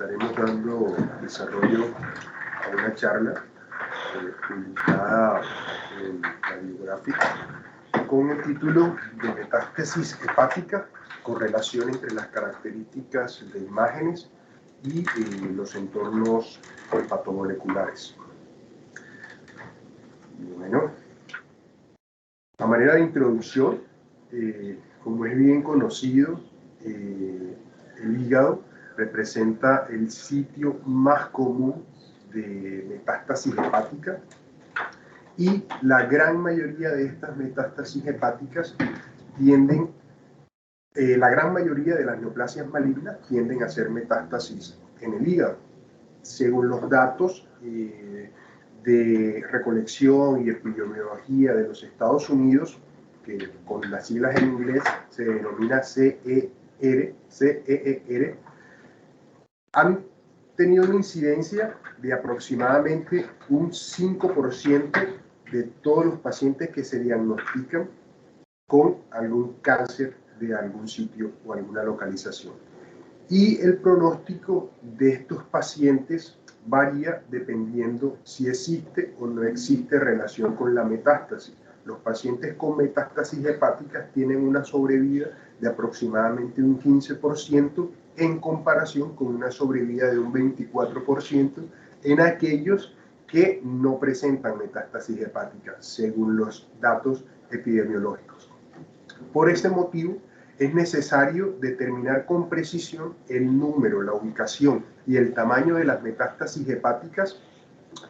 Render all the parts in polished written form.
estaremos dando desarrollo a una charla publicada en la bibliográfica con el título de Metástasis hepática, correlación entre las características de imágenes y los entornos hepatomoleculares. Bueno, a manera de introducción, como es bien conocido, el hígado representa el sitio más común de metástasis hepática y la gran mayoría de estas metástasis hepáticas la gran mayoría de las neoplasias malignas tienden a ser metástasis en el hígado. Según los datos de recolección y epidemiología de los Estados Unidos, que con las siglas en inglés se denomina CER, han tenido una incidencia de aproximadamente un 5% de todos los pacientes que se diagnostican con algún cáncer de algún sitio o alguna localización. Y el pronóstico de estos pacientes varía dependiendo si existe o no existe relación con la metástasis. Los pacientes con metástasis hepáticas tienen una sobrevida de aproximadamente un 15% en comparación con una sobrevida de un 24% en aquellos que no presentan metástasis hepática, según los datos epidemiológicos. Por este motivo, es necesario determinar con precisión el número, la ubicación y el tamaño de las metástasis hepáticas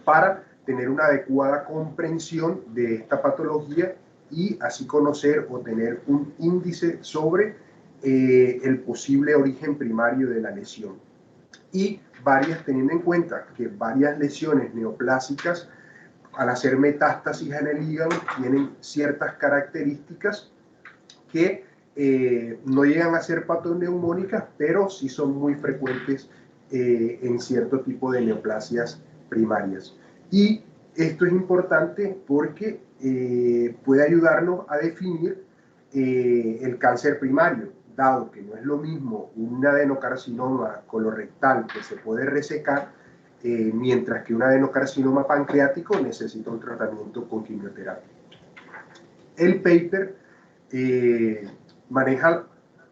para tener una adecuada comprensión de esta patología y así conocer o tener un índice sobre el posible origen primario de la lesión. Y teniendo en cuenta que varias lesiones neoplásicas, al hacer metástasis en el hígado, tienen ciertas características que no llegan a ser patoneumónicas, pero sí son muy frecuentes en cierto tipo de neoplasias primarias. Y esto es importante porque puede ayudarnos a definir el cáncer primario, dado que no es lo mismo un adenocarcinoma colorectal que se puede resecar, mientras que un adenocarcinoma pancreático necesita un tratamiento con quimioterapia. El paper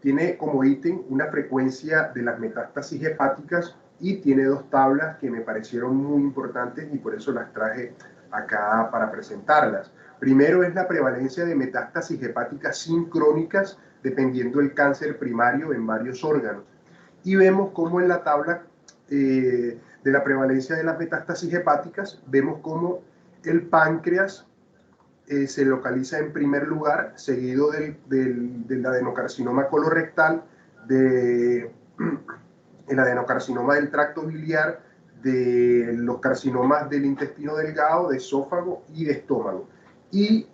tiene como ítem una frecuencia de las metástasis hepáticas y tiene dos tablas que me parecieron muy importantes y por eso las traje acá para presentarlas. Primero es la prevalencia de metástasis hepáticas sincrónicas dependiendo del cáncer primario en varios órganos. Y vemos cómo en la tabla de la prevalencia de las metástasis hepáticas, vemos cómo el páncreas se localiza en primer lugar, seguido del adenocarcinoma colorectal, el adenocarcinoma del tracto biliar, de los carcinomas del intestino delgado, de esófago y de estómago. Y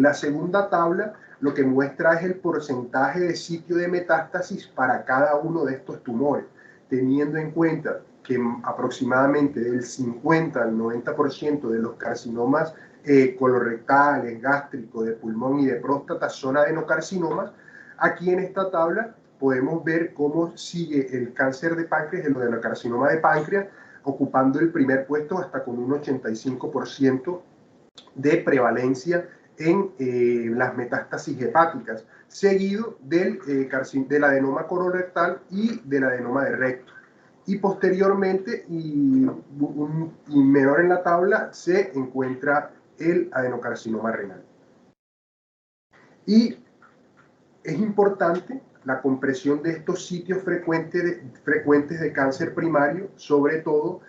la segunda tabla lo que muestra es el porcentaje de sitio de metástasis para cada uno de estos tumores, teniendo en cuenta que aproximadamente del 50 al 90% de los carcinomas colorectales, gástricos, de pulmón y de próstata son adenocarcinomas. Aquí en esta tabla podemos ver cómo sigue el cáncer de páncreas, el adenocarcinoma de páncreas, ocupando el primer puesto hasta con un 85% de prevalencia en las metástasis hepáticas, seguido del adenoma colorectal y del adenoma de recto. Y posteriormente, y menor en la tabla, se encuentra el adenocarcinoma renal. Y es importante la comprensión de estos sitios frecuentes de cáncer primario, sobre todo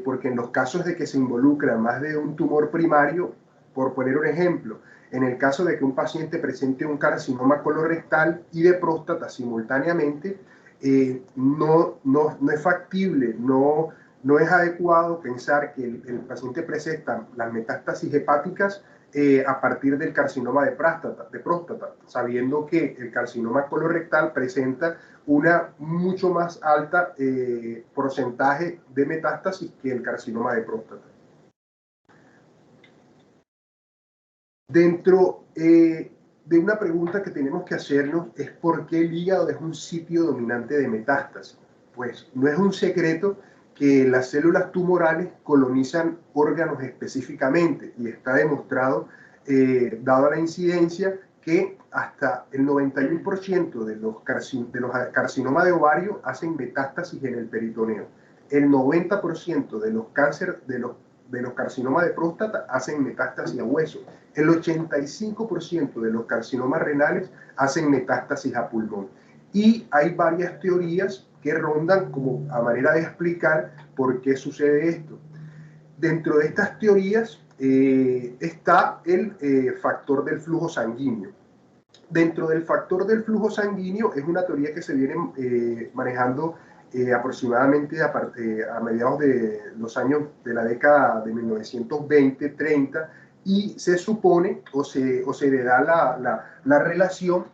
porque en los casos de que se involucra más de un tumor primario, por poner un ejemplo, en el caso de que un paciente presente un carcinoma colorectal y de próstata simultáneamente, no es factible, no es adecuado pensar que el paciente presenta las metástasis hepáticas a partir del carcinoma de próstata, sabiendo que el carcinoma colorectal presenta una mucho más alta porcentaje de metástasis que el carcinoma de próstata. Dentro de una pregunta que tenemos que hacernos es por qué el hígado es un sitio dominante de metástasis. pues no es un secreto que las células tumorales colonizan órganos específicamente y está demostrado, dado la incidencia, que hasta el 91% de los carcinomas de ovario hacen metástasis en el peritoneo. El 90% de los cánceres, de los carcinomas de próstata hacen metástasis a hueso. El 85% de los carcinomas renales hacen metástasis a pulmón. Y hay varias teorías que rondan como a manera de explicar por qué sucede esto. Dentro de estas teorías está el factor del flujo sanguíneo. Dentro del factor del flujo sanguíneo es una teoría que se viene manejando aproximadamente a mediados de los años de la década de 1920-30, y se supone o se le da la relación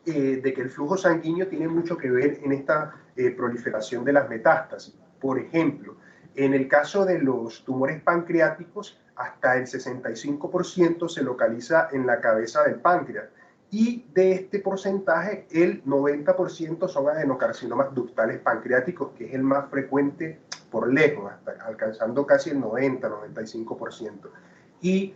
de que el flujo sanguíneo tiene mucho que ver en esta proliferación de las metástasis. Por ejemplo, en el caso de los tumores pancreáticos, hasta el 65% se localiza en la cabeza del páncreas, y de este porcentaje el 90% son adenocarcinomas ductales pancreáticos, que es el más frecuente por lejos, alcanzando casi el 90-95%. Y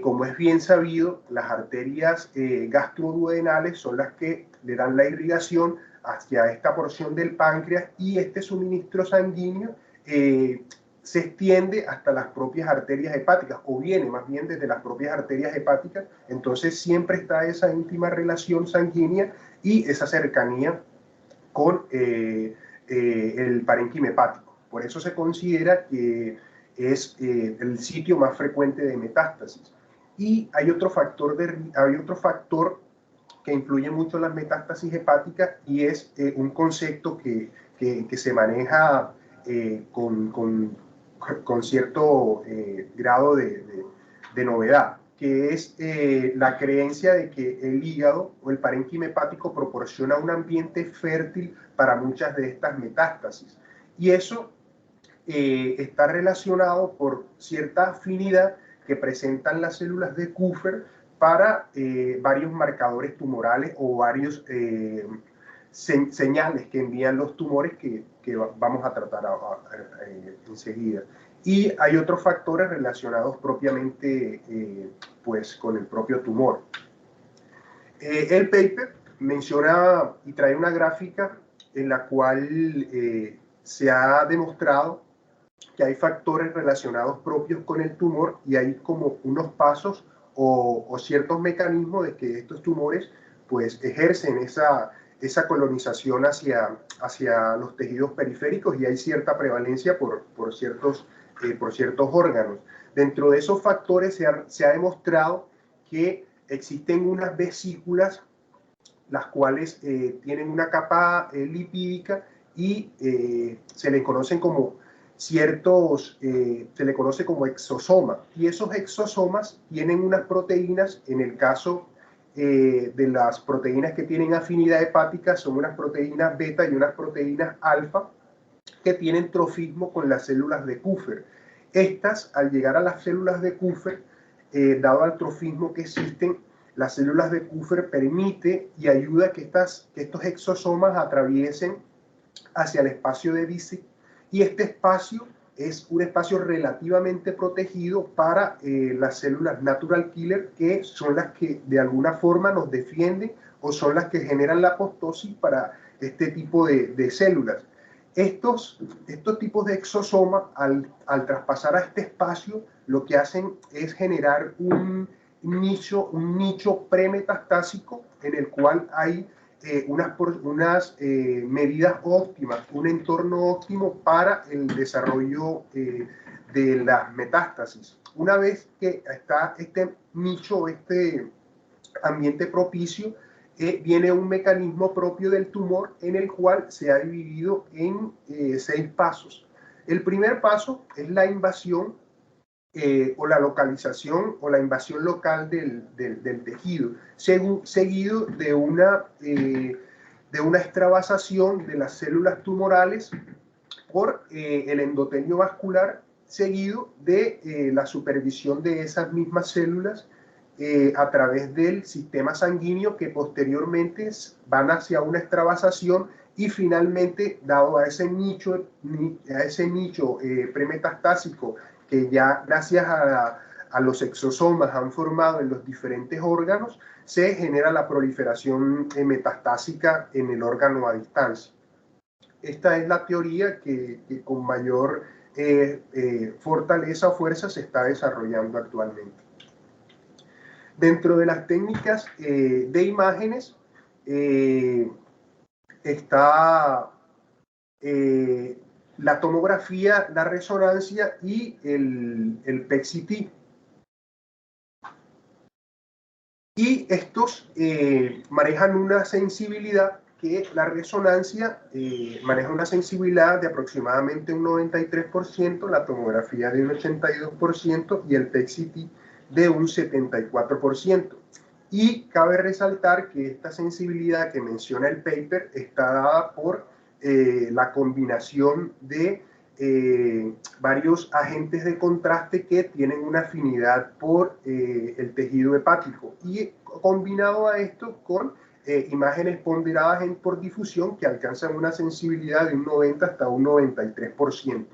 como es bien sabido, las arterias gastroduodenales son las que le dan la irrigación hacia esta porción del páncreas, y este suministro sanguíneo se extiende hasta las propias arterias hepáticas, o viene más bien desde las propias arterias hepáticas. Entonces siempre está esa íntima relación sanguínea y esa cercanía con el parénquima hepático. Por eso se considera que es el sitio más frecuente de metástasis. Y hay otro factor que influye mucho en las metástasis hepáticas, y es un concepto que se maneja con cierto grado de novedad, que es la creencia de que el hígado o el parénquima hepático proporciona un ambiente fértil para muchas de estas metástasis. Y eso está relacionado por cierta afinidad que presentan las células de Kupffer para varios marcadores tumorales o varios señales que envían los tumores que vamos a tratar enseguida. Y hay otros factores relacionados propiamente pues con el propio tumor. El paper menciona y trae una gráfica en la cual se ha demostrado que hay factores relacionados propios con el tumor, y hay como unos pasos o ciertos mecanismos de que estos tumores pues ejercen esa colonización hacia los tejidos periféricos, y hay cierta prevalencia por ciertos órganos. Dentro de esos factores se ha demostrado que existen unas vesículas, las cuales tienen una capa lipídica, y se le conocen como se le conoce como exosoma, y esos exosomas tienen unas proteínas. En el caso de las proteínas que tienen afinidad hepática, son unas proteínas beta y unas proteínas alfa que tienen trofismo con las células de Kupffer. Estas, al llegar a las células de Kupffer, dado al trofismo que existen, las células de Kupffer permite y ayuda a que estos exosomas atraviesen hacia el espacio de Wiese, y este espacio es un espacio relativamente protegido para las células natural killer, que son las que de alguna forma nos defienden o son las que generan la apoptosis para este tipo de células. Estos tipos de exosomas, al traspasar a este espacio, lo que hacen es generar un nicho premetastásico en el cual hay unas medidas óptimas, un entorno óptimo para el desarrollo de las metástasis. Una vez que está este nicho, este ambiente propicio, viene un mecanismo propio del tumor, en el cual se ha dividido en 6 pasos. El primer paso es la invasión o la localización o la invasión local del tejido, seguido de una extravasación de las células tumorales por el endotelio vascular, seguido de la supervisión de esas mismas células a través del sistema sanguíneo, que posteriormente van hacia una extravasación Y finalmente, dado a ese nicho premetastásico que ya gracias a los exosomas han formado en los diferentes órganos, se genera la proliferación metastásica en el órgano a distancia. Esta es la teoría que con mayor fortaleza o fuerza se está desarrollando actualmente. Dentro de las técnicas de imágenes está la tomografía, la resonancia y el PET-CT. Y estos manejan una sensibilidad que la resonancia maneja una sensibilidad de aproximadamente un 93%, la tomografía de un 82% y el PET-CT de un 74%. Y cabe resaltar que esta sensibilidad que menciona el paper está dada por la combinación de varios agentes de contraste que tienen una afinidad por el tejido hepático y combinado a esto con imágenes ponderadas por difusión que alcanzan una sensibilidad de un 90 hasta un 93%.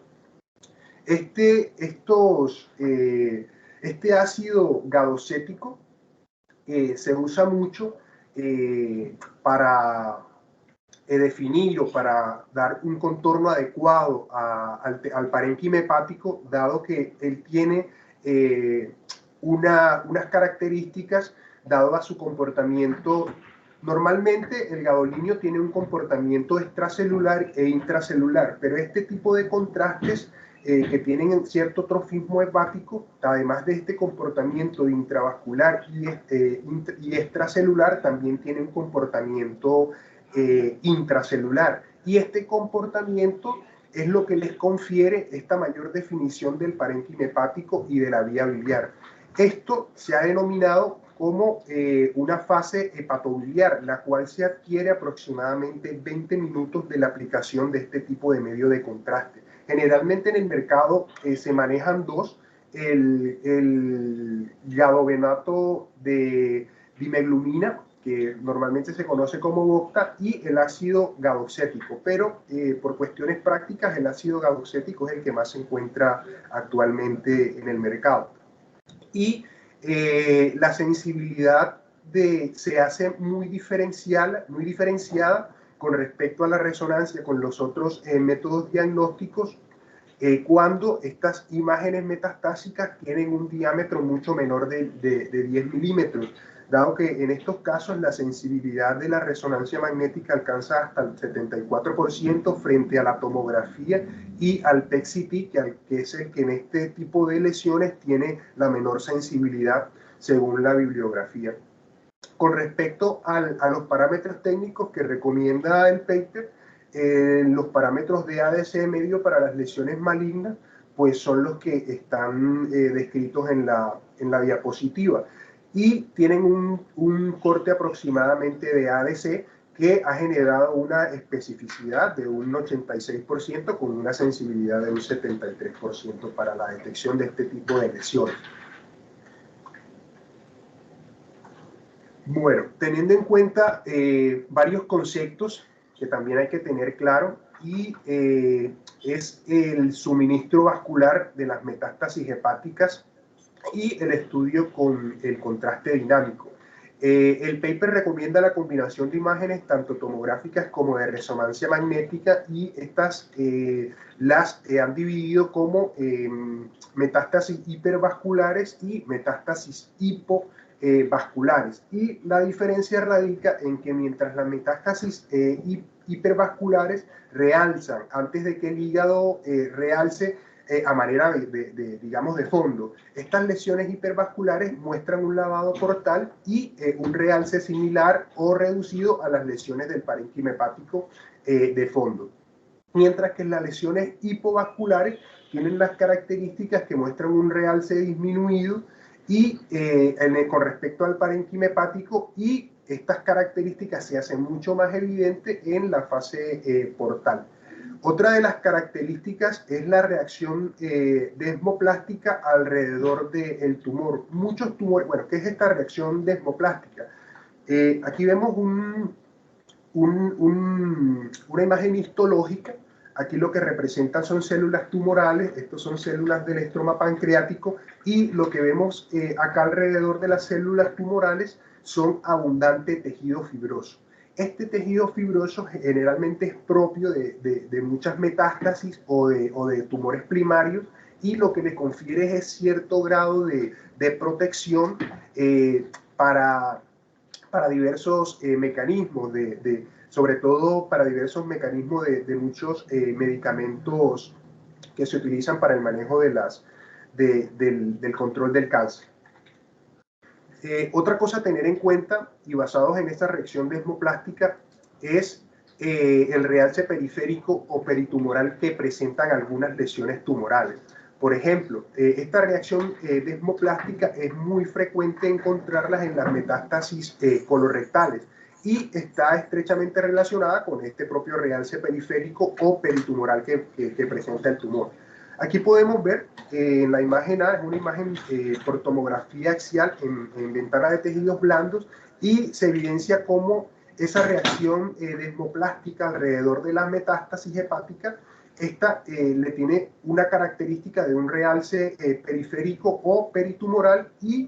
Este ácido gadocético se usa mucho para definir o para dar un contorno adecuado al parénquima hepático, dado que él tiene unas características dado a su comportamiento. Normalmente el gadolinio tiene un comportamiento extracelular e intracelular, pero este tipo de contrastes que tienen cierto trofismo hepático, además de este comportamiento intravascular y extracelular, también tiene un comportamiento intracelular. Y este comportamiento es lo que les confiere esta mayor definición del parénquima hepático y de la vía biliar. Esto se ha denominado como una fase hepatobiliar, la cual se adquiere aproximadamente 20 minutos de la aplicación de este tipo de medio de contraste. Generalmente en el mercado se manejan dos, el gadovenato de dimeglumina, que normalmente se conoce como Vocta, y el ácido gadocético, pero por cuestiones prácticas el ácido gadocético es el que más se encuentra actualmente en el mercado. Y la sensibilidad se hace muy diferenciada con respecto a la resonancia con los otros métodos diagnósticos cuando estas imágenes metastásicas tienen un diámetro mucho menor de 10 milímetros, dado que en estos casos la sensibilidad de la resonancia magnética alcanza hasta el 74% frente a la tomografía y al PET-CT, que es el que en este tipo de lesiones tiene la menor sensibilidad según la bibliografía. Con respecto a los parámetros técnicos que recomienda el paper, los parámetros de ADC medio para las lesiones malignas, pues son los que están descritos en la diapositiva. Y tienen un corte aproximadamente de ADC que ha generado una especificidad de un 86% con una sensibilidad de un 73% para la detección de este tipo de lesiones. Bueno, teniendo en cuenta varios conceptos que también hay que tener claro, y es el suministro vascular de las metástasis hepáticas y el estudio con el contraste dinámico. El paper recomienda la combinación de imágenes tanto tomográficas como de resonancia magnética, y estas las han dividido como metástasis hipervasculares y metástasis hipovasculares. Y la diferencia radica en que mientras las metástasis hipervasculares realzan antes de que el hígado realce a manera digamos, de fondo, estas lesiones hipervasculares muestran un lavado portal y un realce similar o reducido a las lesiones del parénquima hepático de fondo. Mientras que las lesiones hipovasculares tienen las características que muestran un realce disminuido y con respecto al parénquima hepático, y estas características se hacen mucho más evidentes en la fase portal. Otra de las características es la reacción desmoplástica alrededor del tumor. Muchos tumores, bueno, ¿qué es esta reacción desmoplástica? Aquí vemos una imagen histológica. Aquí lo que representan son células tumorales, estos son células del estroma pancreático, y lo que vemos acá alrededor de las células tumorales son abundante tejido fibroso. Este tejido fibroso generalmente es propio de muchas metástasis o de tumores primarios, y lo que le confiere es cierto grado de protección para diversos mecanismos, sobre todo para diversos mecanismos de muchos medicamentos que se utilizan para el manejo del control del cáncer. Otra cosa a tener en cuenta, y basados en esta reacción desmoplástica, es el realce periférico o peritumoral que presentan algunas lesiones tumorales. Por ejemplo, esta reacción desmoplástica es muy frecuente encontrarlas en las metástasis colorectales y está estrechamente relacionada con este propio realce periférico o peritumoral que presenta el tumor. Aquí podemos ver en la imagen A, es una imagen por tomografía axial en ventana de tejidos blandos, y se evidencia cómo esa reacción desmoplástica alrededor de las metástasis hepáticas, esta le tiene una característica de un realce periférico o peritumoral, y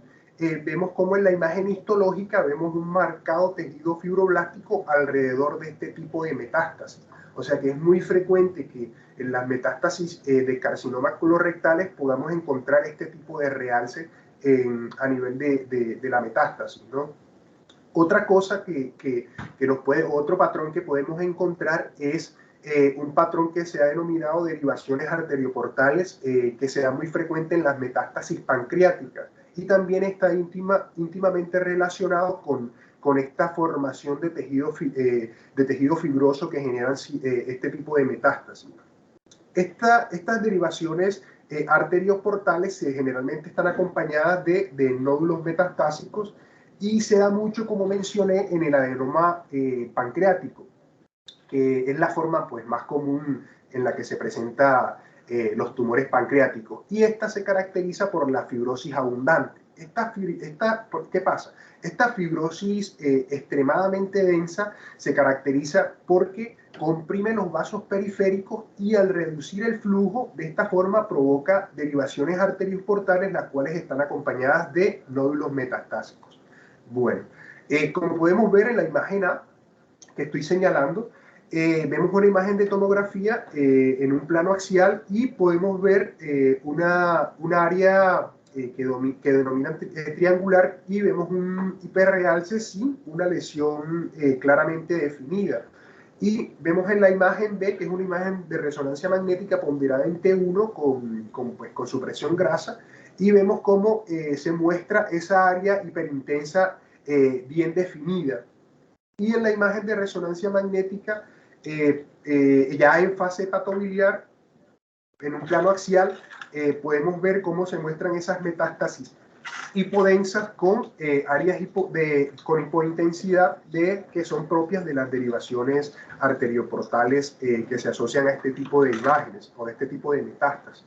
vemos cómo en la imagen histológica vemos un marcado tejido fibroblástico alrededor de este tipo de metástasis. O sea que es muy frecuente que en las metástasis de carcinomas colorectales podamos encontrar este tipo de realce a nivel de la metástasis, ¿no? Otra cosa otro patrón que podemos encontrar es un patrón que se ha denominado derivaciones arterioportales, que se da muy frecuente en las metástasis pancreáticas, y también está íntimamente relacionado con esta formación de tejido fibroso que generan este tipo de metástasis. Estas derivaciones arterioportales generalmente están acompañadas de nódulos metastásicos, y se da mucho, como mencioné, en el adenoma pancreático, que es la forma pues, más común en la que se presenta los tumores pancreáticos, y esta se caracteriza por la fibrosis abundante. ¿Qué pasa? Esta fibrosis extremadamente densa se caracteriza porque comprime los vasos periféricos, y al reducir el flujo de esta forma provoca derivaciones arterioportales, las cuales están acompañadas de nódulos metastásicos. Bueno, como podemos ver en la imagen A que estoy señalando, vemos una imagen de tomografía en un plano axial, y podemos ver una área que denominan triangular, y vemos un hiperrealce sin una lesión claramente definida. Y vemos en la imagen B, que es una imagen de resonancia magnética ponderada en T1 con supresión grasa, y vemos cómo se muestra esa área hiperintensa bien definida. Y en la imagen de resonancia magnética, ya en fase hepatobiliar, en un plano axial, podemos ver cómo se muestran esas metástasis hipodensas con áreas con hipointensidad que son propias de las derivaciones arterioportales que se asocian a este tipo de imágenes o a este tipo de metástasis.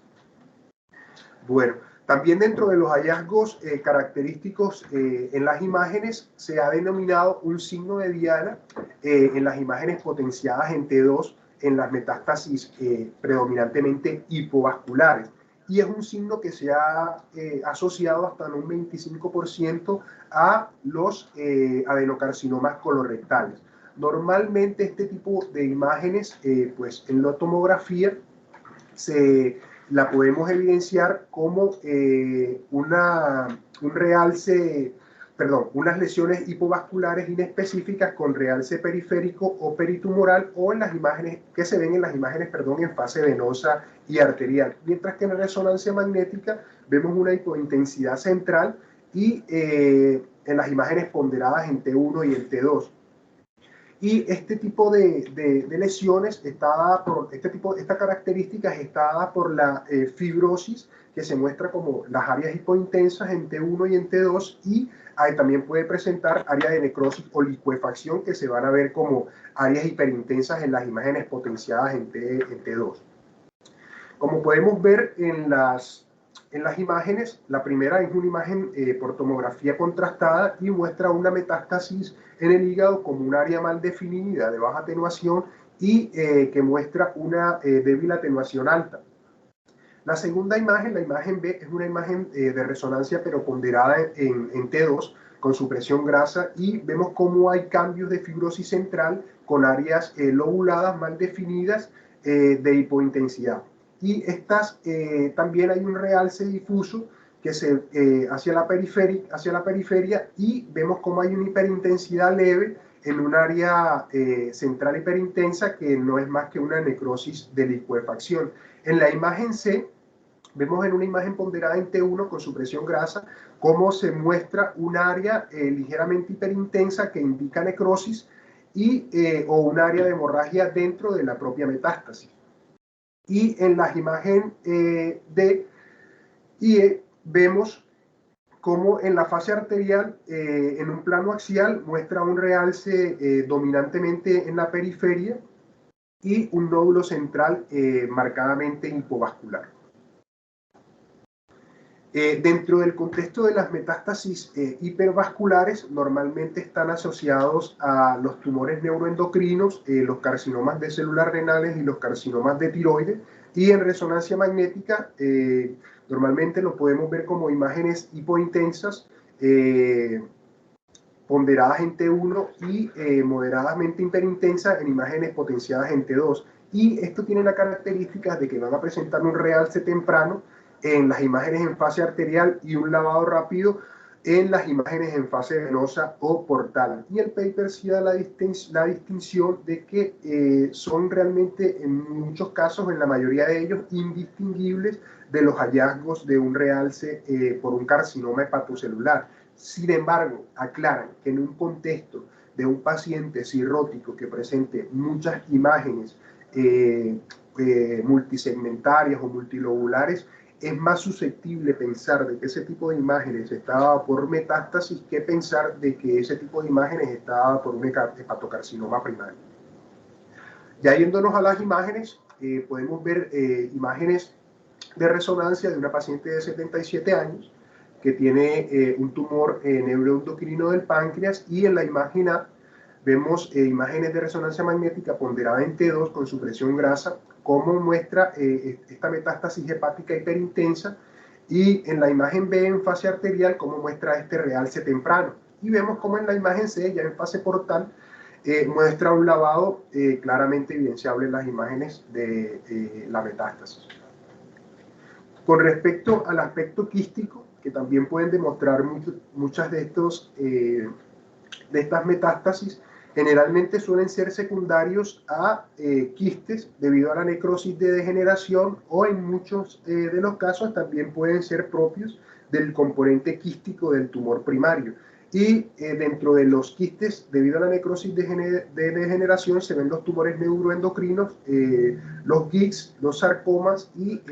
Bueno, también dentro de los hallazgos característicos en las imágenes se ha denominado un signo de Diana en las imágenes potenciadas en T2 en las metástasis predominantemente hipovasculares, y es un signo que se ha asociado hasta en un 25% a los adenocarcinomas colorectales. Normalmente este tipo de imágenes, pues en la tomografía la podemos evidenciar como unas lesiones hipovasculares inespecíficas con realce periférico o peritumoral, o en las imágenes que se ven en las imágenes, en fase venosa y arterial. Mientras que en la resonancia magnética vemos una hipointensidad central, y en las imágenes ponderadas en T1 y en T2. Y este tipo de lesiones esta característica está dada por la fibrosis, que se muestra como las áreas hipointensas en T1 y en T2, y también puede presentar áreas de necrosis o licuefacción, que se van a ver como áreas hiperintensas en las imágenes potenciadas en T2. Como podemos ver en las en las imágenes, la primera es una imagen por tomografía contrastada y muestra una metástasis en el hígado como un área mal definida de baja atenuación y que muestra una débil atenuación alta. La segunda imagen, la imagen B, es una imagen de resonancia pero ponderada en T2 con supresión grasa y vemos cómo hay cambios de fibrosis central con áreas lobuladas mal definidas de hipointensidad. Y estas también hay un realce difuso que se hacia la periferia y vemos cómo hay una hiperintensidad leve en un área central hiperintensa que no es más que una necrosis de licuefacción. En la imagen C vemos en una imagen ponderada en T1 con supresión grasa cómo se muestra un área ligeramente hiperintensa que indica necrosis y, o un área de hemorragia dentro de la propia metástasis. Y en la imagen D y E vemos cómo en la fase arterial, en un plano axial, muestra un realce dominantemente en la periferia y un nódulo central marcadamente hipovascular. Dentro del contexto de las metástasis hipervasculares, normalmente están asociados a los tumores neuroendocrinos, los carcinomas de células renales y los carcinomas de tiroides, y en resonancia magnética normalmente lo podemos ver como imágenes hipointensas ponderadas en T1 y moderadamente hiperintensas en imágenes potenciadas en T2. Y esto tiene la característica de que van a presentar un realce temprano en las imágenes en fase arterial y un lavado rápido en las imágenes en fase venosa o portal. Y el paper sí da la distinción de que son realmente en muchos casos, en la mayoría de ellos, indistinguibles de los hallazgos de un realce por un carcinoma hepatocelular. Sin embargo, aclaran que en un contexto de un paciente cirrótico que presente muchas imágenes multisegmentarias o multilobulares, es más susceptible pensar de que ese tipo de imágenes está dada por metástasis que pensar de que ese tipo de imágenes está dada por un hepatocarcinoma primario. Ya yéndonos a las imágenes, podemos ver imágenes de resonancia de una paciente de 77 años que tiene un tumor neuroendocrino del páncreas, y en la imagen A vemos imágenes de resonancia magnética ponderada en T2 con supresión grasa, cómo muestra esta metástasis hepática hiperintensa, y en la imagen B en fase arterial cómo muestra este realce temprano. Y vemos cómo en la imagen C, ya en fase portal, muestra un lavado claramente evidenciable en las imágenes de la metástasis. Con respecto al aspecto quístico, que también pueden demostrar muchas de estas metástasis, generalmente suelen ser secundarios a quistes debido a la necrosis de degeneración, o en muchos de los casos también pueden ser propios del componente quístico del tumor primario. Y dentro de los quistes, debido a la necrosis de degeneración, se ven los tumores neuroendocrinos, los GICs, los sarcomas y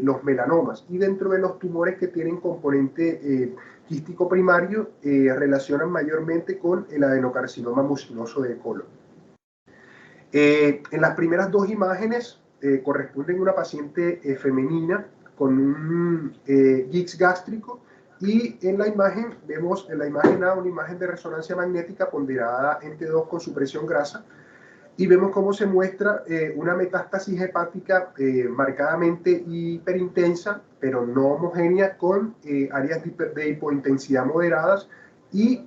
los melanomas. Y dentro de los tumores que tienen componente quístico primario, relacionan mayormente con el adenocarcinoma mucinoso de colon. En las primeras dos imágenes corresponden a una paciente femenina con un GICS gástrico, y en la imagen vemos en la imagen A una imagen de resonancia magnética ponderada en T2 con supresión grasa, y vemos cómo se muestra una metástasis hepática marcadamente hiperintensa, pero no homogénea, con áreas de hipointensidad moderadas, y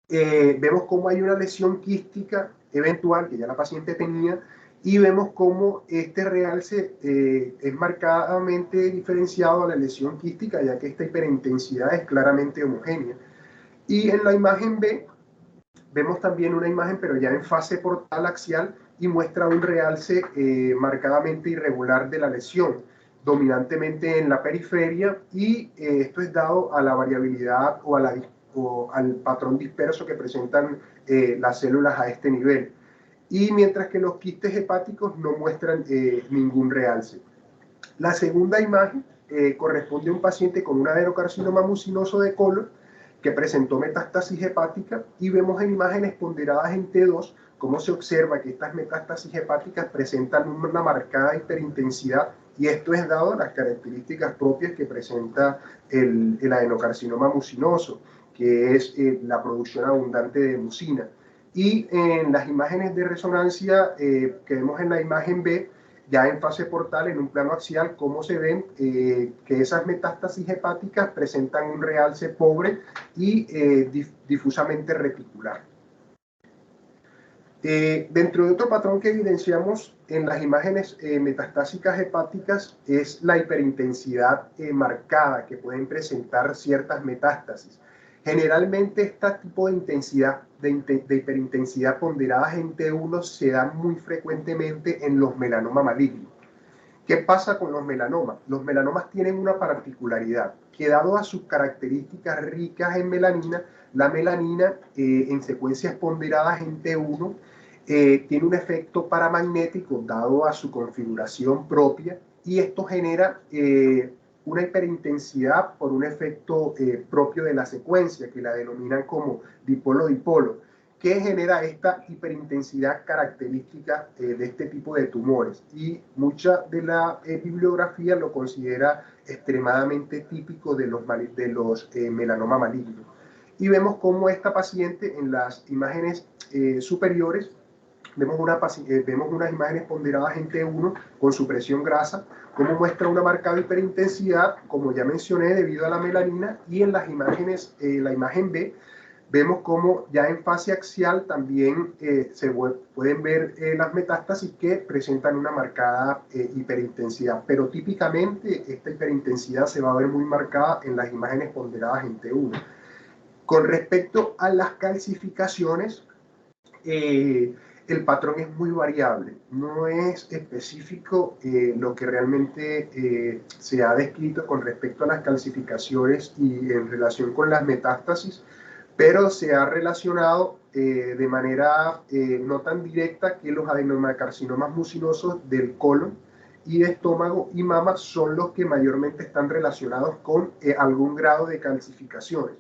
vemos cómo hay una lesión quística eventual que ya la paciente tenía, y vemos cómo este realce es marcadamente diferenciado a la lesión quística, ya que esta hiperintensidad es claramente homogénea. Y en la imagen B vemos también una imagen, pero ya en fase portal axial, y muestra un realce marcadamente irregular de la lesión, dominantemente en la periferia, y esto es dado a la variabilidad o al patrón disperso que presentan las células a este nivel. Y mientras que los quistes hepáticos no muestran ningún realce. La segunda imagen corresponde a un paciente con un adenocarcinoma mucinoso de colon que presentó metástasis hepática, y vemos en imágenes ponderadas en T2 cómo se observa que estas metástasis hepáticas presentan una marcada hiperintensidad, y esto es dado a las características propias que presenta el adenocarcinoma mucinoso, que es la producción abundante de mucina. Y en las imágenes de resonancia que vemos en la imagen B, ya en fase portal, en un plano axial, cómo se ven que esas metástasis hepáticas presentan un realce pobre y difusamente reticular. Dentro de otro patrón que evidenciamos en las imágenes metastásicas hepáticas es la hiperintensidad marcada que pueden presentar ciertas metástasis. Generalmente este tipo de hiperintensidad ponderadas en T1 se da muy frecuentemente en los melanomas malignos. ¿Qué pasa con los melanomas? Los melanomas tienen una particularidad, que dado a sus características ricas en melanina, la melanina en secuencias ponderadas en T1 tiene un efecto paramagnético dado a su configuración propia, y esto genera una hiperintensidad por un efecto propio de la secuencia, que la denominan como dipolo-dipolo, que genera esta hiperintensidad característica de este tipo de tumores, y mucha de la bibliografía lo considera extremadamente típico de los melanomas malignos. Y vemos cómo esta paciente en las imágenes superiores vemos unas imágenes ponderadas en T1 con supresión grasa, como muestra una marcada hiperintensidad, como ya mencioné, debido a la melanina, y en las imágenes, la imagen B, vemos como ya en fase axial también se pueden ver las metástasis que presentan una marcada hiperintensidad, pero típicamente esta hiperintensidad se va a ver muy marcada en las imágenes ponderadas en T1. Con respecto a las calcificaciones, el patrón es muy variable, no es específico lo que realmente se ha descrito con respecto a las calcificaciones y en relación con las metástasis, pero se ha relacionado de manera no tan directa que los adenocarcinomas mucinosos del colon y de estómago y mama son los que mayormente están relacionados con algún grado de calcificaciones.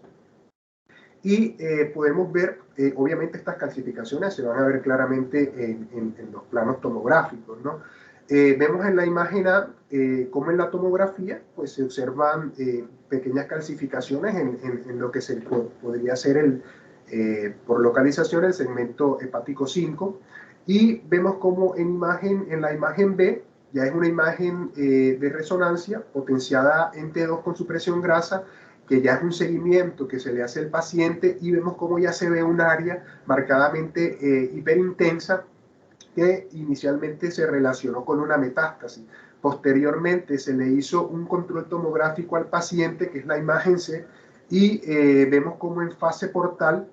Y podemos ver, obviamente estas calcificaciones se van a ver claramente en los planos tomográficos, ¿no? Vemos en la imagen A cómo en la tomografía pues, se observan pequeñas calcificaciones en lo que podría ser por localización el segmento hepático 5, y vemos cómo en la imagen B ya es una imagen de resonancia potenciada en T2 con supresión grasa, que ya es un seguimiento que se le hace al paciente, y vemos cómo ya se ve un área marcadamente hiperintensa que inicialmente se relacionó con una metástasis. Posteriormente se le hizo un control tomográfico al paciente, que es la imagen C, y vemos cómo en fase portal,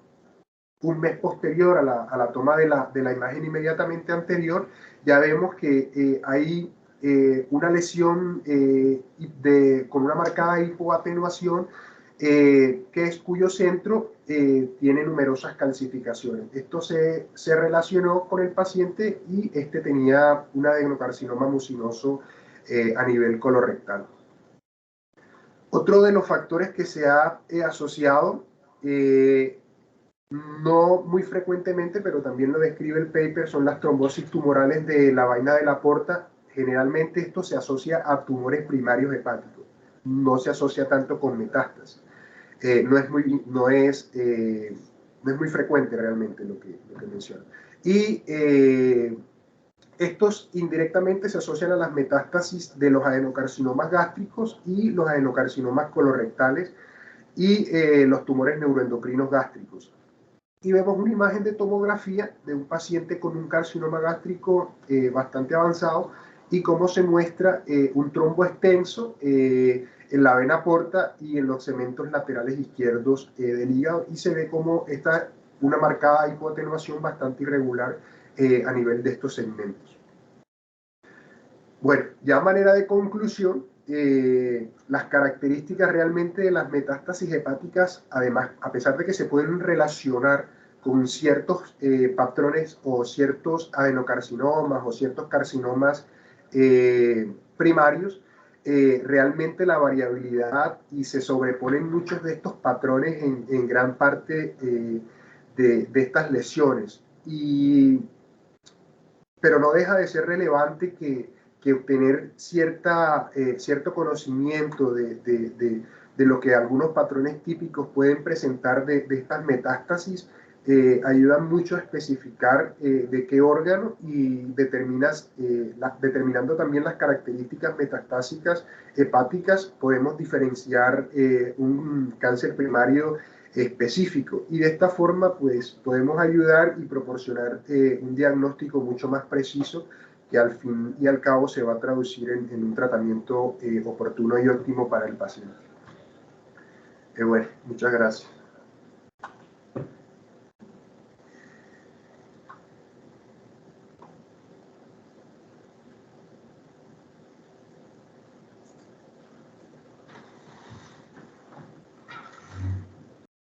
un mes posterior a la toma de la imagen inmediatamente anterior, ya vemos que hay una lesión con una marcada hipoatenuación, cuyo centro tiene numerosas calcificaciones. Esto se relacionó con el paciente, y este tenía un adenocarcinoma mucinoso a nivel colorectal. Otro de los factores que se ha asociado, no muy frecuentemente, pero también lo describe el paper, son las trombosis tumorales de la vaina de la porta. Generalmente esto se asocia a tumores primarios hepáticos, no se asocia tanto con metástasis. No es muy frecuente realmente lo que menciona. Y estos indirectamente se asocian a las metástasis de los adenocarcinomas gástricos y los adenocarcinomas colorectales y los tumores neuroendocrinos gástricos. Y vemos una imagen de tomografía de un paciente con un carcinoma gástrico bastante avanzado, y cómo se muestra un trombo extenso en la vena porta y en los segmentos laterales izquierdos del hígado, y se ve como está una marcada hipoatenuación bastante irregular a nivel de estos segmentos. Bueno, ya a manera de conclusión, las características realmente de las metástasis hepáticas, además, a pesar de que se pueden relacionar con ciertos patrones o ciertos adenocarcinomas o ciertos carcinomas primarios, realmente la variabilidad y se sobreponen muchos de estos patrones en gran parte de estas lesiones. Pero no deja de ser relevante que obtener cierto conocimiento de lo que algunos patrones típicos pueden presentar de estas metástasis ayudan mucho a especificar de qué órgano y determinando también las características metastásicas hepáticas, podemos diferenciar un cáncer primario específico, y de esta forma pues podemos ayudar y proporcionar un diagnóstico mucho más preciso que al fin y al cabo se va a traducir en un tratamiento oportuno y óptimo para el paciente. Bueno, muchas gracias.